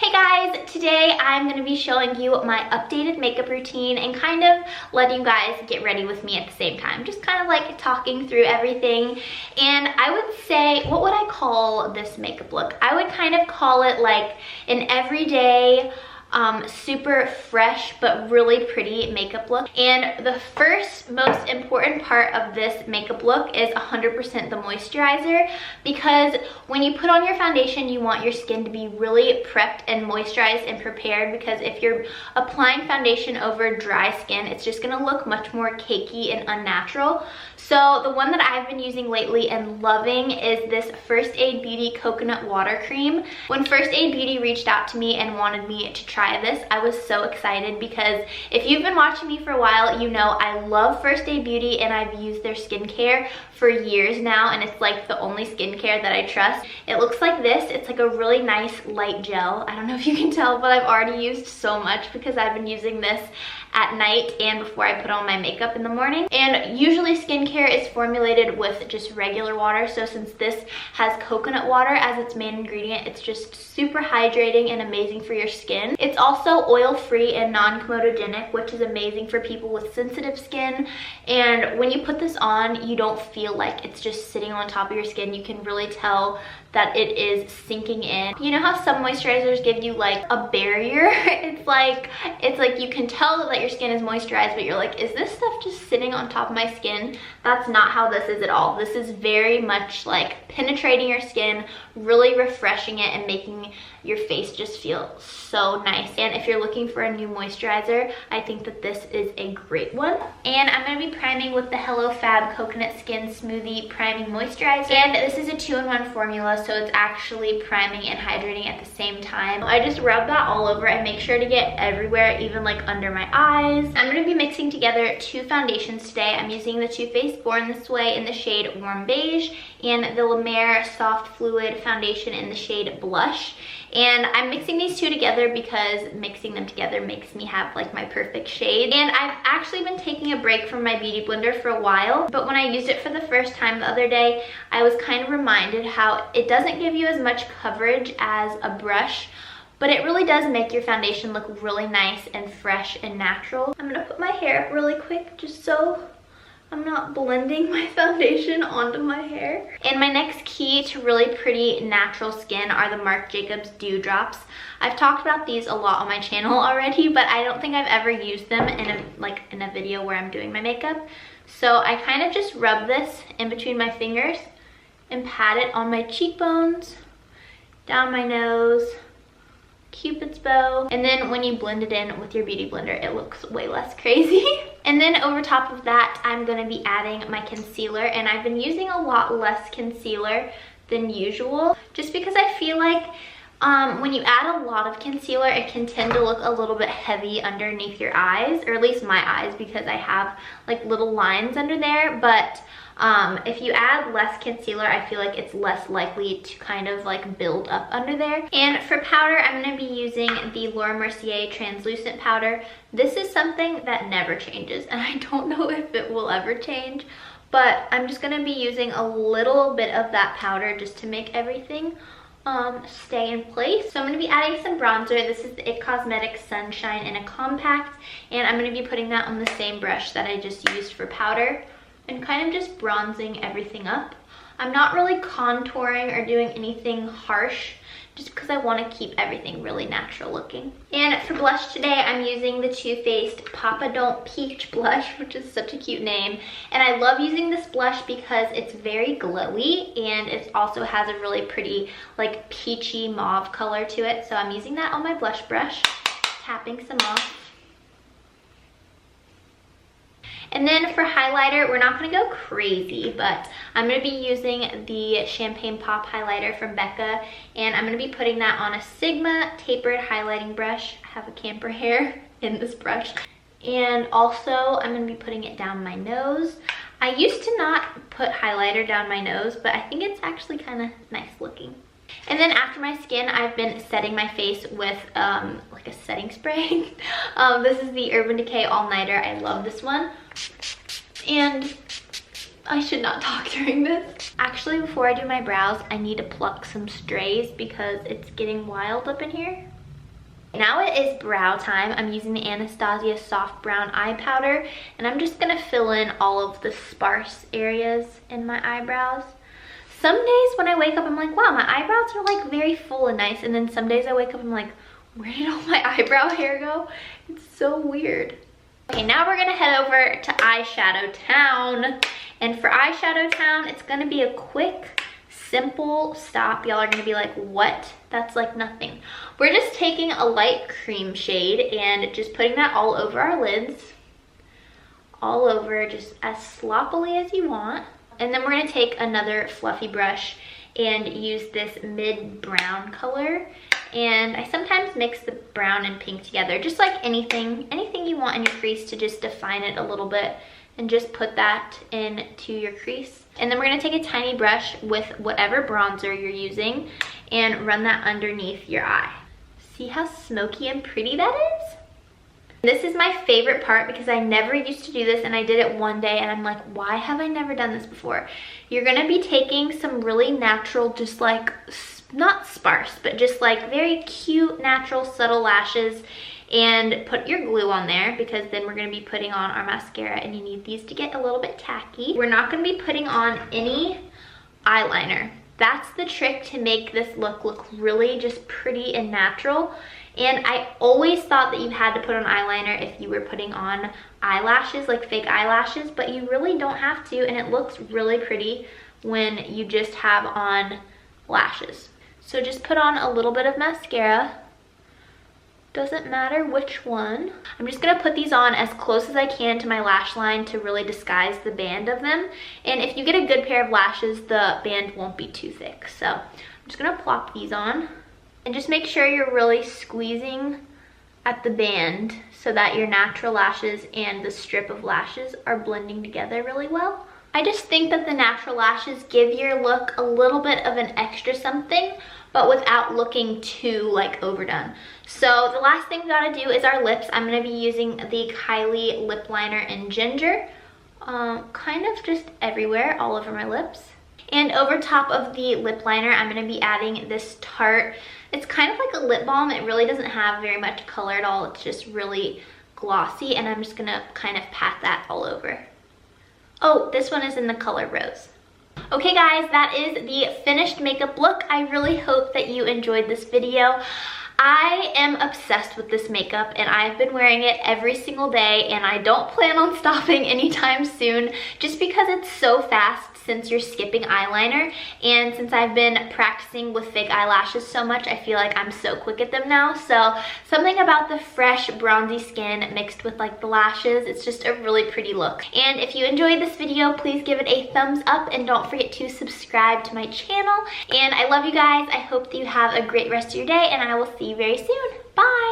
Hey guys, today I'm going to be showing you my updated makeup routine and kind of letting you guys get ready with me at the same time. Just kind of like talking through everything. And I would say, what would I call this makeup look? I would kind of call it like an everyday, super fresh but really pretty makeup look. And the first most important part of this makeup look is 100% the moisturizer, because when you put on your foundation you want your skin to be really prepped and moisturized and prepared, because if you're applying foundation over dry skin it's just going to look much more cakey and unnatural. So the one that I've been using lately and loving is this First Aid Beauty Coconut Water Cream. When First Aid Beauty reached out to me and wanted me to try this, I was so excited, because if you've been watching me for a while, you know I love First Aid Beauty and I've used their skincare for years now, and it's like the only skincare that I trust. It looks like this. It's like a really nice light gel. I don't know if you can tell, but I've already used so much because I've been using this at night and before I put on my makeup in the morning. And usually skincare is formulated with just regular water, so since this has coconut water as its main ingredient, it's just super hydrating and amazing for your skin. It's also oil-free and non-comedogenic, which is amazing for people with sensitive skin. And when you put this on, you don't feel like it's just sitting on top of your skin. You can really tell that it is sinking in. You know how some moisturizers give you like a barrier? It's like you can tell that your skin is moisturized, but you're like, is this stuff just sitting on top of my skin? That's not how this is at all. This is very much like penetrating your skin, really refreshing it and making your face just feel so nice. And if you're looking for a new moisturizer, I think that this is a great one. And I'm going to be priming with the Hello Fab Coconut Skin Smoothie Priming Moisturizer. And this is a 2-in-1 formula, so it's actually priming and hydrating at the same time. I just rub that all over and make sure to get everywhere, even like under my eyes. I'm going to be mixing together 2 foundations today. I'm using the Too Faced Born This Way in the shade Warm Beige and the La Mer Soft Fluid Foundation in the shade Blush. And I'm mixing these 2 together because mixing them together makes me have like my perfect shade. And I've actually been taking a break from my beauty blender for a while, but when I used it for the first time the other day, I was kind of reminded how it doesn't give you as much coverage as a brush, but it really does make your foundation look really nice and fresh and natural. I'm gonna put my hair up really quick just so I'm not blending my foundation onto my hair. And my next key to really pretty natural skin are the Marc Jacobs Dewdrops. I've talked about these a lot on my channel already, but I don't think I've ever used them in a video where I'm doing my makeup. So I kind of just rub this in between my fingers and pat it on my cheekbones, down my nose, Cupid's bow, and then when you blend it in with your beauty blender, it looks way less crazy. And then over top of that, I'm going to be adding my concealer, and I've been using a lot less concealer than usual, just because I feel like when you add a lot of concealer, it can tend to look a little bit heavy underneath your eyes, or at least my eyes, because I have like little lines under there. But if you add less concealer, I feel like it's less likely to kind of like build up under there. And for powder, I'm going to be using the Laura Mercier translucent powder. This is something that never changes, and I don't know if it will ever change, but I'm just going to be using a little bit of that powder just to make everything stay in place. So I'm going to be adding some bronzer. This is the IT Cosmetics Sunshine in a Compact, and I'm going to be putting that on the same brush that I just used for powder and kind of just bronzing everything up. I'm not really contouring or doing anything harsh, just because I want to keep everything really natural looking. And for blush today, I'm using the Too Faced Papa Don't Peach blush, which is such a cute name. And I love using this blush because it's very glowy, and it also has a really pretty like peachy mauve color to it. So I'm using that on my blush brush, tapping some off. And then for highlighter, we're not going to go crazy, but I'm going to be using the Champagne Pop highlighter from Becca, and I'm going to be putting that on a Sigma tapered highlighting brush. I have a camper hair in this brush. And also, I'm going to be putting it down my nose. I used to not put highlighter down my nose, but I think it's actually kind of nice looking. And then after my skin, I've been setting my face with like a setting spray. This is the Urban Decay All Nighter. I love this one. And I should not talk during this. Actually, before I do my brows, I need to pluck some strays because it's getting wild up in here. Now it is brow time. I'm using the Anastasia Soft Brown Eye Powder, and I'm just gonna fill in all of the sparse areas in my eyebrows. Some days when I wake up, I'm like, wow, my eyebrows are like very full and nice, and then some days I wake up, I'm like, where did all my eyebrow hair go? It's so weird. Okay, now we're gonna head over to Eyeshadow Town, and for Eyeshadow Town, it's gonna be a quick, simple stop. Y'all are gonna be like, what? That's like nothing. We're just taking a light cream shade and just putting that all over our lids. All over, just as sloppily as you want. And then we're gonna take another fluffy brush and use this mid-brown color. And I sometimes mix the brown and pink together, just like anything you want in your crease to just define it a little bit, and just put that into your crease. And then we're gonna take a tiny brush with whatever bronzer you're using and run that underneath your eye. See how smoky and pretty that is? This is my favorite part because I never used to do this, and I did it one day and I'm like, why have I never done this before? You're gonna be taking some really natural, just like, not sparse, but just like very cute, natural, subtle lashes, and put your glue on there, because then we're gonna be putting on our mascara and you need these to get a little bit tacky. We're not gonna be putting on any eyeliner. That's the trick to make this look really just pretty and natural. And I always thought that you had to put on eyeliner if you were putting on eyelashes, like fake eyelashes, but you really don't have to, and it looks really pretty when you just have on lashes. So just put on a little bit of mascara. Doesn't matter which one. I'm just gonna put these on as close as I can to my lash line to really disguise the band of them. And if you get a good pair of lashes, the band won't be too thick. So I'm just gonna plop these on. And just make sure you're really squeezing at the band so that your natural lashes and the strip of lashes are blending together really well. I just think that the natural lashes give your look a little bit of an extra something, but without looking too like overdone. So the last thing we gotta do is our lips. I'm gonna be using the Kylie lip liner in Ginger, kind of just everywhere, all over my lips. And over top of the lip liner, I'm gonna be adding this Tarte. It's kind of like a lip balm. It really doesn't have very much color at all. It's just really glossy, and I'm just gonna kind of pat that all over. Oh, this one is in the color Rose. Okay guys, that is the finished makeup look. I really hope that you enjoyed this video. I am obsessed with this makeup, and I've been wearing it every single day, and I don't plan on stopping anytime soon, just because it's so fast since you're skipping eyeliner, and since I've been practicing with fake eyelashes so much, I feel like I'm so quick at them now. So something about the fresh bronzy skin mixed with like the lashes, it's just a really pretty look. And if you enjoyed this video, please give it a thumbs up, and don't forget to subscribe to my channel. And I love you guys. I hope that you have a great rest of your day, and I will see you very soon. Bye!